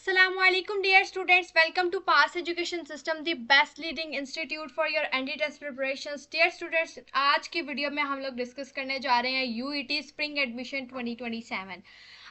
Assalamualaikum dear students, welcome to Pass Education System, the best leading institute for your ND test preparations. Dear students, आज की video में हम लोग discuss करने जा रहे हैं यूईटी स्प्रिंग एडमिशन 2027।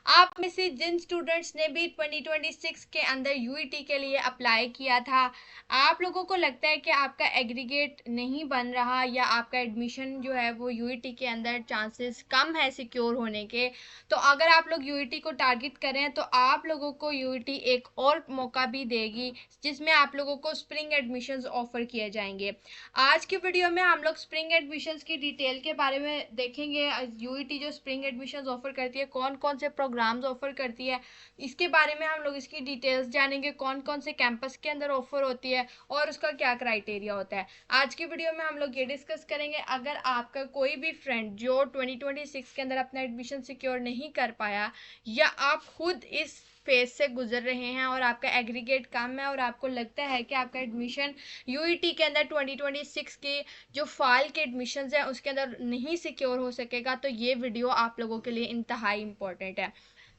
आप में से जिन स्टूडेंट्स ने भी 2026 के अंदर यूईटी के लिए अप्लाई किया था, आप लोगों को लगता है कि आपका एग्रीगेट नहीं बन रहा या आपका एडमिशन जो है वो यूईटी के अंदर चांसेस कम है सिक्योर होने के, तो अगर आप लोग यूईटी को टारगेट करें तो आप लोगों को यूईटी एक और मौका भी देगी जिसमें आप लोगों को स्प्रिंग एडमिशंस ऑफर किए जाएंगे। आज की वीडियो में हम लोग स्प्रिंग एडमिशंस की डिटेल के बारे में देखेंगे। यूईटी जो स्प्रिंग एडमिशंस ऑफर करती है, कौन कौन से प्रोग्राम्स ऑफर करती है, इसके बारे में हम लोग इसकी डिटेल्स जानेंगे। कौन कौन से कैंपस के अंदर ऑफर होती है और उसका क्या क्राइटेरिया होता है। आज की वीडियो में हम लोग ये डिस्कस करेंगे। अगर आपका कोई भी फ्रेंड जो 2026 के अंदर अपना एडमिशन सिक्योर नहीं कर पाया या आप खुद इस फेज से गुजर रहे हैं और आपका एग्रीगेट कम है और आपको लगता है कि आपका एडमिशन यूईटी के अंदर 2026 के जो फाइल के एडमिशंस हैं उसके अंदर नहीं सिक्योर हो सकेगा, तो ये वीडियो आप लोगों के लिए इंतहाई इंपॉर्टेंट है।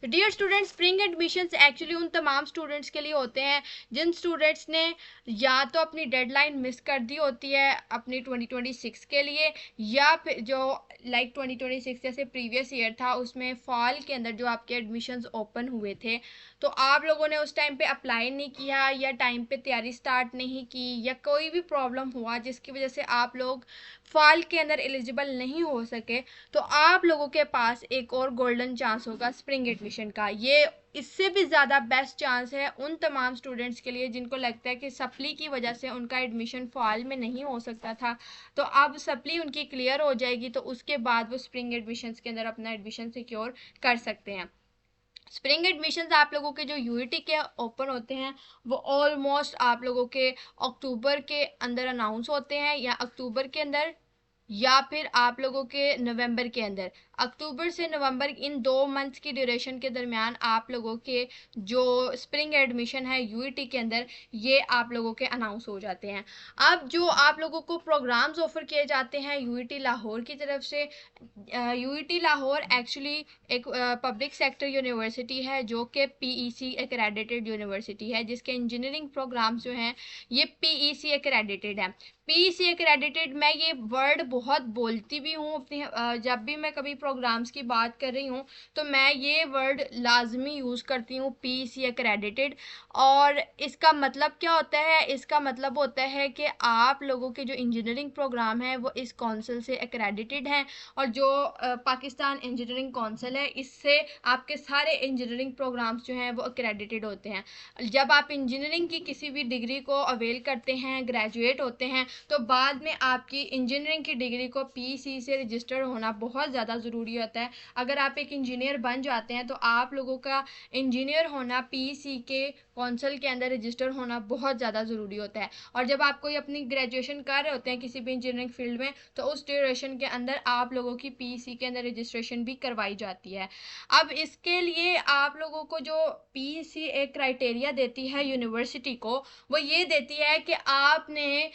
Dear students, spring admissions actually उन तमाम स्टूडेंट्स के लिए होते हैं जिन स्टूडेंट्स ने या तो अपनी डेडलाइन मिस कर दी होती है अपनी 2026 के लिए, या फिर जो 2026 जैसे प्रीवियस ईयर था उसमें फॉल के अंदर जो आपके एडमिशंस ओपन हुए थे तो आप लोगों ने उस टाइम पे अप्लाई नहीं किया या टाइम पे तैयारी स्टार्ट नहीं की या कोई भी प्रॉब्लम हुआ जिसकी वजह से आप लोग फॉल के अंदर एलिजिबल नहीं हो सके, तो आप लोगों के पास एक और गोल्डन चांस होगा स्प्रिंग एडमिशन का। ये इससे भी ज़्यादा बेस्ट चांस है उन तमाम स्टूडेंट्स के लिए जिनको लगता है कि सप्ली की वजह से उनका एडमिशन फॉल में नहीं हो सकता था, तो अब सप्ली उनकी क्लियर हो जाएगी तो उसके बाद वो स्प्रिंग एडमिशन्स के अंदर अपना एडमिशन सिक्योर कर सकते हैं। स्प्रिंग एडमिशन्स आप लोगों के जो यूईटी के ओपन होते हैं वो ऑलमोस्ट आप लोगों के अक्टूबर के अंदर अनाउंस होते हैं या अक्टूबर के अंदर या फिर आप लोगों के नवंबर के अंदर। अक्टूबर से नवंबर इन 2 मंथ्स की ड्यूरेशन के दरमियान आप लोगों के जो स्प्रिंग एडमिशन है यूईटी के अंदर ये आप लोगों के अनाउंस हो जाते हैं। अब जो आप लोगों को प्रोग्राम्स ऑफर किए जाते हैं यूईटी लाहौर की तरफ से, यूईटी लाहौर एक्चुअली एक पब्लिक सेक्टर यूनिवर्सिटी है जो कि पीईसी एक्रेडिटेड यूनिवर्सिटी है, जिसके इंजीनियरिंग प्रोग्राम्स जो हैं ये पीईसी एक्रेडिटेड है। पीईसी एक्रेडिटेड, मैं ये वर्ड बहुत बोलती भी हूँ अपनी जब भी मैं कभी प्रोग्राम्स की बात कर रही हूँ तो मैं ये वर्ड लाजमी यूज़ करती हूँ, पीईसी एक्रेडिटेड। और इसका मतलब क्या होता है? इसका मतलब होता है कि आप लोगों के जो इंजीनियरिंग प्रोग्राम है वो इस काउंसिल से एक्रेडिटेड हैं और जो पाकिस्तान इंजीनियरिंग काउंसिल है इससे आपके सारे इंजीनियरिंग प्रोग्राम्स जो हैं वो एक्रेडिटेड होते हैं। जब आप इंजीनियरिंग की किसी भी डिग्री को अवेल करते हैं, ग्रेजुएट होते हैं, तो बाद में आपकी इंजीनियरिंग की डिग्री को पीसी से रजिस्टर होना बहुत ज़्यादा ज़रूरी होता है। अगर आप एक इंजीनियर बन जाते हैं तो आप लोगों का इंजीनियर होना पीसी के काउंसिल के अंदर रजिस्टर होना बहुत ज़्यादा ज़रूरी होता है। और जब आप कोई अपनी ग्रेजुएशन कर रहे होते हैं किसी भी इंजीनियरिंग फील्ड में तो उस ड्यूरेशन के अंदर आप लोगों की पीसी के अंदर रजिस्ट्रेशन भी करवाई जाती है। अब इसके लिए आप लोगों को जो पीसी एक क्राइटेरिया देती है यूनिवर्सिटी को, वो ये देती है कि आपने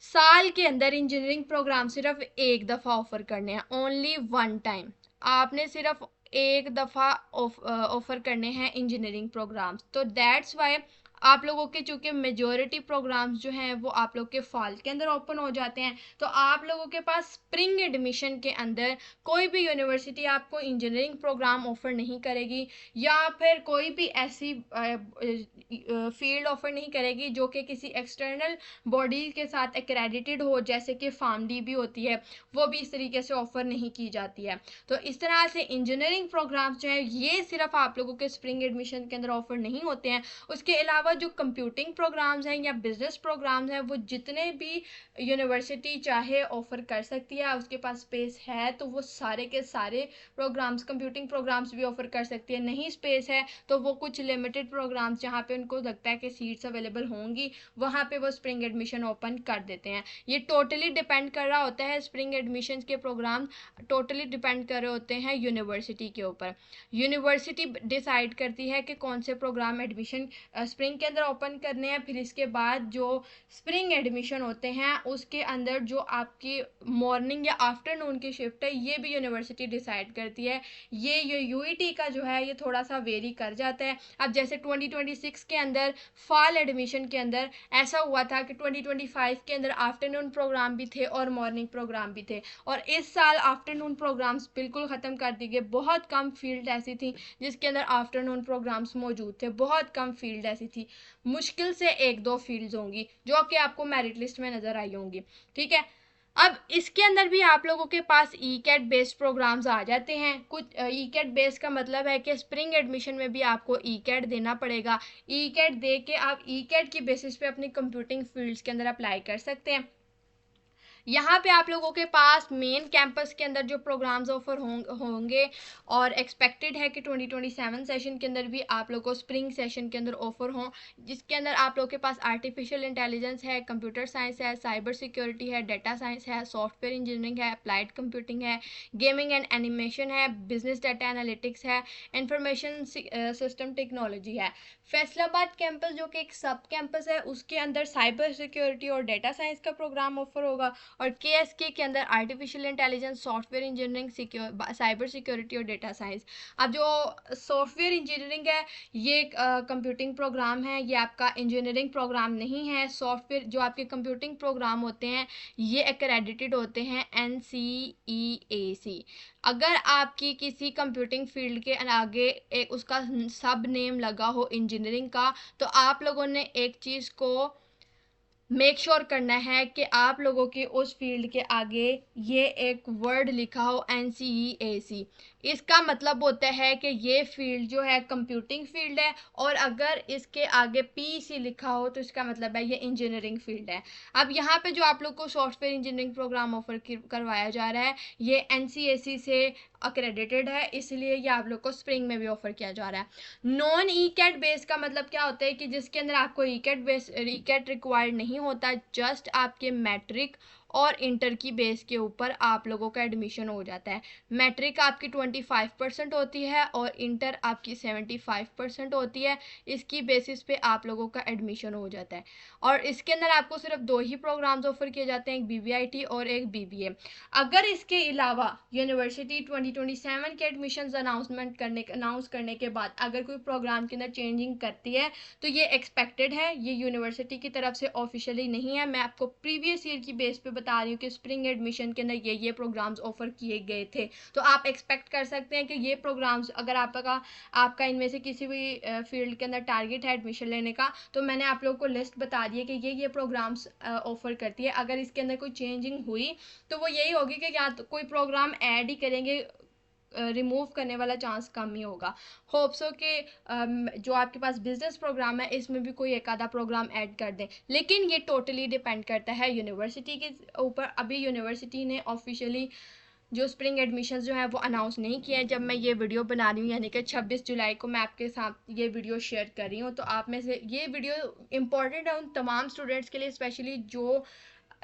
साल के अंदर इंजीनियरिंग प्रोग्राम सिर्फ एक दफ़ा ऑफर करने हैं, ओनली वन टाइम। आपने सिर्फ एक दफ़ा ऑफर करने हैं इंजीनियरिंग प्रोग्राम्स, तो दैट्स वाई आप लोगों के चूँकि मेजॉरिटी प्रोग्राम्स जो हैं वो आप लोग के फॉल के अंदर ओपन हो जाते हैं, तो आप लोगों के पास स्प्रिंग एडमिशन के अंदर कोई भी यूनिवर्सिटी आपको इंजीनियरिंग प्रोग्राम ऑफर नहीं करेगी या फिर कोई भी ऐसी फील्ड ऑफर नहीं करेगी जो कि किसी एक्सटर्नल बॉडी के साथ एक्रेडिटेड हो, जैसे कि फार्मडी भी होती है, वो भी इस तरीके से ऑफर नहीं की जाती है। तो इस तरह से इंजीनियरिंग प्रोग्राम्स जो हैं ये सिर्फ आप लोगों के स्प्रिंग एडमिशन के अंदर ऑफर नहीं होते हैं। उसके अलावा जो कंप्यूटिंग प्रोग्राम्स हैं या बिजनेस प्रोग्राम्स हैं वो जितने भी यूनिवर्सिटी चाहे ऑफर कर सकती है, उसके पास स्पेस है तो वो सारे के सारे प्रोग्राम्स, कंप्यूटिंग प्रोग्राम्स भी ऑफर कर सकती है। नहीं स्पेस है तो वो कुछ लिमिटेड प्रोग्राम्स जहाँ पे उनको लगता है कि सीट्स अवेलेबल होंगी वहाँ पे वो स्प्रिंग एडमिशन ओपन कर देते हैं। ये टोटली डिपेंड कर रहा होता है, स्प्रिंग एडमिशन के प्रोग्राम टोटली डिपेंड कर रहे होते हैं यूनिवर्सिटी के ऊपर। यूनिवर्सिटी डिसाइड करती है कि कौन से प्रोग्राम एडमिशन स्प्रिंग के अंदर ओपन करने हैं। फिर इसके बाद जो स्प्रिंग एडमिशन होते हैं उसके अंदर जो आपकी मॉर्निंग या आफ्टरनून की शिफ्ट है ये भी यूनिवर्सिटी डिसाइड करती है। ये यूईटी का जो है ये थोड़ा सा वेरी कर जाता है। अब जैसे 2026 के अंदर फॉल एडमिशन के अंदर ऐसा हुआ था कि 2025 के अंदर आफ्टरनून प्रोग्राम भी थे और मॉर्निंग प्रोग्राम भी थे, और इस साल आफ्टरनून प्रोग्राम्स बिल्कुल ख़त्म कर दिए गए। बहुत कम फील्ड ऐसी थी जिसके अंदर आफ्टरनून प्रोग्राम्स मौजूद थे, बहुत कम फील्ड ऐसी थी, मुश्किल से एक दो फील्ड्स होंगी जो कि आपको मेरिट लिस्ट में नज़र आई होंगी। ठीक है, अब इसके अंदर भी आप लोगों के पास ई कैट बेस्ड प्रोग्राम्स आ जाते हैं। कुछ ई कैट बेस्ड का मतलब है कि स्प्रिंग एडमिशन में भी आपको ई कैट देना पड़ेगा। ई कैट दे के आप ई कैट की बेसिस पे अपनी कंप्यूटिंग फील्ड्स के अंदर अप्लाई कर सकते हैं। यहाँ पे आप लोगों के पास मेन कैंपस के अंदर जो प्रोग्राम्स ऑफर होंगे और एक्सपेक्टेड है कि 2027 सेशन के अंदर भी आप लोगों को स्प्रिंग सेशन के अंदर ऑफर हों, जिसके अंदर आप लोगों के पास आर्टिफिशियल इंटेलिजेंस है, कंप्यूटर साइंस है, साइबर सिक्योरिटी है, डेटा साइंस है, सॉफ्टवेयर इंजीनियरिंग है, अप्लाइड कंप्यूटिंग है, गेमिंग एंड एनिमेशन है, बिजनेस डाटा एनालिटिक्स है, इंफॉर्मेशन सिस्टम टेक्नोलॉजी है। फैसलाबाद कैंपस जो कि एक सब कैंपस है उसके अंदर साइबर सिक्योरिटी और डेटा साइंस का प्रोग्राम ऑफर होगा, और केएसके के अंदर artificial intelligence, software engineering, cyber security और डेटा साइंस। अब जो सॉफ्टवेयर इंजीनियरिंग है ये कंप्यूटिंग प्रोग्राम है, ये आपका इंजीनियरिंग प्रोग्राम नहीं है। सॉफ्टवेयर जो आपके कंप्यूटिंग प्रोग्राम होते हैं ये एक्रेडिटेड होते हैं NCEAC। अगर आपकी किसी कंप्यूटिंग फील्ड के आगे एक उसका सब नेम लगा हो इंजीनियरिंग का, तो आप लोगों ने एक चीज़ को मेक श्योर करना है कि आप लोगों के उस फील्ड के आगे ये एक वर्ड लिखा हो NCEAC। इसका मतलब होता है कि ये फील्ड जो है कंप्यूटिंग फील्ड है, और अगर इसके आगे PEC लिखा हो तो इसका मतलब है ये इंजीनियरिंग फील्ड है। अब यहाँ पे जो आप लोग को सॉफ्टवेयर इंजीनियरिंग प्रोग्राम ऑफर करवाया जा रहा है ये NCEAC से अक्रेडिटेड है, इसलिए ये आप लोग को स्प्रिंग में भी ऑफर किया जा रहा है। नॉन ई कैट बेस का मतलब क्या होता है कि जिसके अंदर आपको ई कैट रिक्वायर्ड नहीं होता, जस्ट आपके मैट्रिक और इंटर की बेस के ऊपर आप लोगों का एडमिशन हो जाता है। मैट्रिक आपकी 25% होती है और इंटर आपकी 75% होती है, इसकी बेसिस पे आप लोगों का एडमिशन हो जाता है। और इसके अंदर आपको सिर्फ दो ही प्रोग्राम्स ऑफर किए जाते हैं, एक BBIT और एक BBA। अगर इसके अलावा यूनिवर्सिटी 2027 के एडमिशन अनाउंस करने के बाद अगर कोई प्रोग्राम के अंदर चेंजिंग करती है तो ये एक्सपेक्टेड है, ये यूनिवर्सिटी की तरफ से ऑफिशियली नहीं है। मैं आपको प्रीवियस ईयर की बेस पे बता रही हूँ कि स्प्रिंग एडमिशन के अंदर ये प्रोग्राम्स ऑफर किए गए थे, तो आप एक्सपेक्ट कर सकते हैं कि ये प्रोग्राम्स अगर आपका इनमें से किसी भी फील्ड के अंदर टारगेट है एडमिशन लेने का, तो मैंने आप लोगों को लिस्ट बता दी है कि ये प्रोग्राम्स ऑफर करती है। अगर इसके अंदर कोई चेंजिंग हुई तो वो यही होगी कि या तो कोई प्रोग्राम ऐड ही करेंगे, रिमूव करने वाला चांस कम ही होगा। होप्स हो कि जो आपके पास बिजनेस प्रोग्राम है इसमें भी कोई एक आधा प्रोग्राम ऐड कर दें, लेकिन ये टोटली डिपेंड करता है यूनिवर्सिटी के ऊपर। अभी यूनिवर्सिटी ने ऑफिशियली जो स्प्रिंग एडमिशन्स जो है वो अनाउंस नहीं किया है। जब मैं ये वीडियो बना रही हूँ यानी कि 26 जुलाई को मैं आपके साथ ये वीडियो शेयर कर रही हूँ, तो आप में से ये वीडियो इंपॉर्टेंट है उन तमाम स्टूडेंट्स के लिए, स्पेशली जो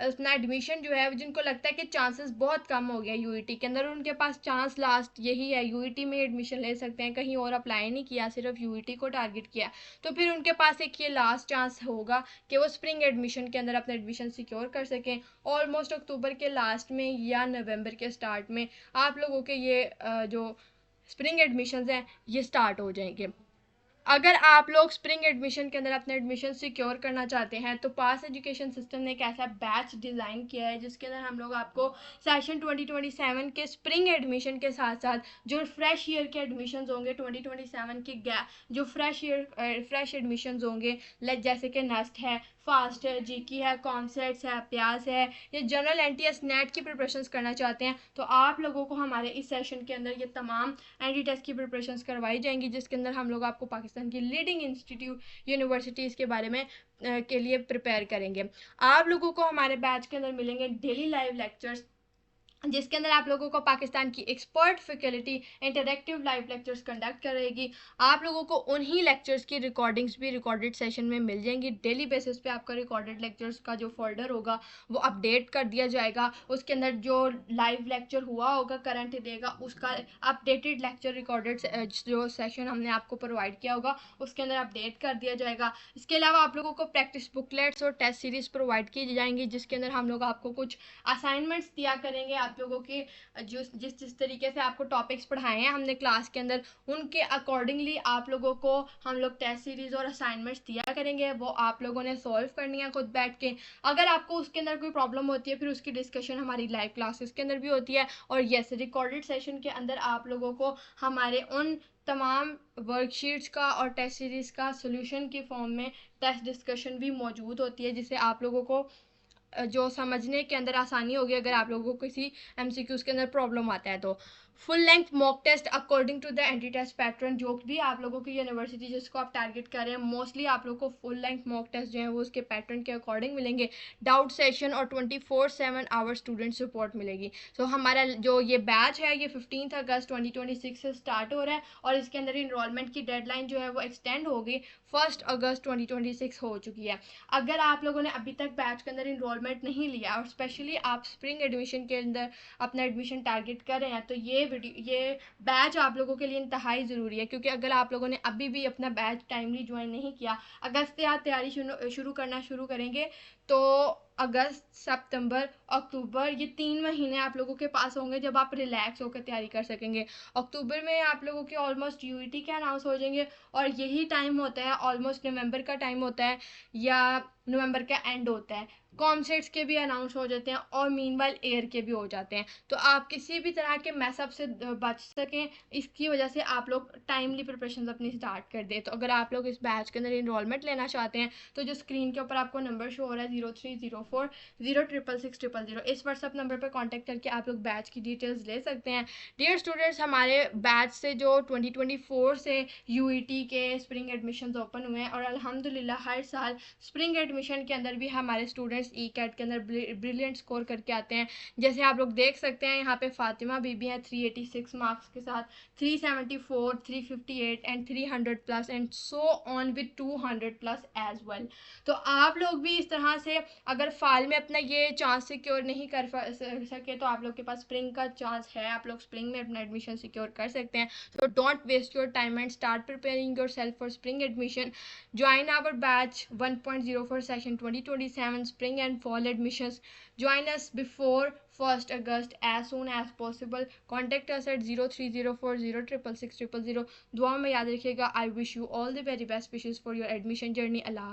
अपना एडमिशन जो है जिनको लगता है कि चांसेस बहुत कम हो गया यूईटी के अंदर, उनके पास चांस लास्ट यही है, यूईटी में एडमिशन ले सकते हैं, कहीं और अप्लाई नहीं किया, सिर्फ यूईटी को टारगेट किया, तो फिर उनके पास एक ये लास्ट चांस होगा कि वो स्प्रिंग एडमिशन के अंदर अपना एडमिशन सिक्योर कर सकें। ऑलमोस्ट अक्टूबर के लास्ट में या नवंबर के स्टार्ट में आप लोगों के ये जो स्प्रिंग एडमिशन्स हैं ये स्टार्ट हो जाएंगे। अगर आप लोग स्प्रिंग एडमिशन के अंदर अपना एडमिशन सिक्योर करना चाहते हैं तो पास एजुकेशन सिस्टम ने एक ऐसा बैच डिज़ाइन किया है जिसके अंदर हम लोग आपको सेशन 2027 के स्प्रिंग एडमिशन के साथ साथ जो फ्रेश ईयर के एडमिशन्स होंगे 2027 के जो फ्रेश एडमिशन्स होंगे जैसे कि नेस्ट है, फास्ट है, जीकी है, कॉन्सेप्ट्स है, अभ्यास है, ये जनरल NTS नेट की प्रिपरेशंस करना चाहते हैं तो आप लोगों को हमारे इस सेशन के अंदर ये तमाम NT टेस्ट की प्रिपरेशंस करवाई जाएंगी, जिसके अंदर हम लोग आपको पाकिस्तान की लीडिंग इंस्टीट्यूट यूनिवर्सिटीज़ के बारे में के लिए प्रिपेयर करेंगे। आप लोगों को हमारे बैच के अंदर मिलेंगे डेली लाइव लेक्चर्स, जिसके अंदर आप लोगों को पाकिस्तान की expert faculty interactive live lectures conduct करेगी। आप लोगों को उन्हीं लेक्चर्स की रिकॉर्डिंग्स भी रिकॉर्डेड सेशन में मिल जाएंगी। डेली बेसिस पे आपका रिकॉर्डेड लेक्चर्स का जो फोल्डर होगा वो अपडेट कर दिया जाएगा। उसके अंदर जो लाइव लेक्चर हुआ होगा करंट डे का, उसका अपडेटेड लेक्चर रिकॉर्डेड जो सेशन हमने आपको प्रोवाइड किया होगा उसके अंदर अपडेट कर दिया जाएगा। इसके अलावा आप लोगों को प्रैक्टिस बुकलेट्स और टेस्ट सीरीज प्रोवाइड की जाएंगी, जिसके अंदर हम लोग आपको कुछ असाइनमेंट्स दिया करेंगे। आप लोगों के जो जिस तरीके से आपको टॉपिक्स पढ़ाए हैं हमने क्लास के अंदर, उनके अकॉर्डिंगली आप लोगों को हम लोग टेस्ट सीरीज और असाइनमेंट्स दिया करेंगे। वो आप लोगों ने सॉल्व करनी है खुद बैठ के। अगर आपको उसके अंदर कोई प्रॉब्लम होती है फिर उसकी डिस्कशन हमारी लाइव क्लासेस के अंदर भी होती है। और यस, रिकॉर्डेड सेशन के अंदर आप लोगों को हमारे उन तमाम वर्कशीट्स का और टेस्ट सीरीज का सोल्यूशन की फॉर्म में टेस्ट डिस्कशन भी मौजूद होती है, जिससे आप लोगों को जो समझने के अंदर आसानी होगी अगर आप लोगों को किसी एमसीक्यूज के अंदर प्रॉब्लम आता है तो। Full length mock test according to the entry test pattern, जो भी आप लोगों की यूनिवर्सिटी जिसको आप टारगेट कर रहे हैं, मोस्टली आप लोगों को फुल लेंथ मॉक टेस्ट जो है वो उसके पैटर्न के अकॉर्डिंग मिलेंगे। डाउट सेशन और 24/7 आवर स्टूडेंट सपोर्ट मिलेगी। सो हमारा जो ये बैच है ये 15 अगस्त 2026 से स्टार्ट हो रहा है और इसके अंदर इनरोलमेंट की डेडलाइन जो है वो एक्सटेंड हो गई, 1 अगस्त 2026 हो चुकी है। अगर आप लोगों ने अभी तक बैच के अंदर इनरोलमेंट नहीं लिया और स्पेशली आप स्प्रिंग एडमिशन के अंदर अपना एडमिशन टारगेट कर रहे हैं तो ये बैच आप लोगों के लिए इंतहाई ज़रूरी है, क्योंकि अगर आप लोगों ने अभी भी अपना बैच टाइमली ज्वाइन नहीं किया, अगस्त से आप तैयारी शुरू करना शुरू करेंगे तो अगस्त, सितंबर, अक्टूबर, ये 3 महीने आप लोगों के पास होंगे जब आप रिलैक्स होकर तैयारी कर सकेंगे। अक्टूबर में आप लोगों के ऑलमोस्ट यूईटी के अनाउंस हो जाएंगे और यही टाइम होता है, ऑलमोस्ट नवंबर का टाइम होता है या नवंबर का एंड होता है, कॉमसेट्स के भी अनाउंस हो जाते हैं और मीनवाइल एयर के भी हो जाते हैं। तो आप किसी भी तरह के मैसअप से बच सकें, इसकी वजह से आप लोग टाइमली प्रिपरेशन अपनी स्टार्ट कर दें। तो अगर आप लोग इस बैच के अंदर इनरोलमेंट लेना चाहते हैं तो जो स्क्रीन के ऊपर आपको नंबर शो हो रहा है 0304 06600, इस व्हाट्सअप नंबर पर कॉन्टैक्ट करके आप लोग बैच की डिटेल्स ले सकते हैं। डियर स्टूडेंट्स, हमारे बैच से जो 2024 से यूईटी के स्प्रिंग एडमिशन्स ओपन हुए हैं और अल्हम्दुलिल्लाह हर साल स्प्रिंग एडमिशन के अंदर भी हमारे स्टूडेंट्स ई कैट के अंदर ब्रिलियंट स्कोर करके आते हैं। जैसे आप लोग देख सकते हैं यहाँ पे फातिमा बीबी हैं 386 मार्क्स के साथ, 374, 358 and 300+ and so on with 200+ as well. तो आप लोग भी इस तरह से अगर फाल में अपना ये चांस सिक्योर नहीं कर सके तो आप लोग के पास स्प्रिंग का चांस है, आप लोग स्प्रिंग में अपना एडमिशन सिक्योर कर सकते हैं। So don't waste your time and start preparing yourself for spring admission. Join our batch 1.04 session 2027 spring and fall admissions. Join us before 1st August as soon as possible. Contact us at 0304 0666000. दुआ में याद रखिएगा. I wish you all the very best wishes for your admission journey. Allah.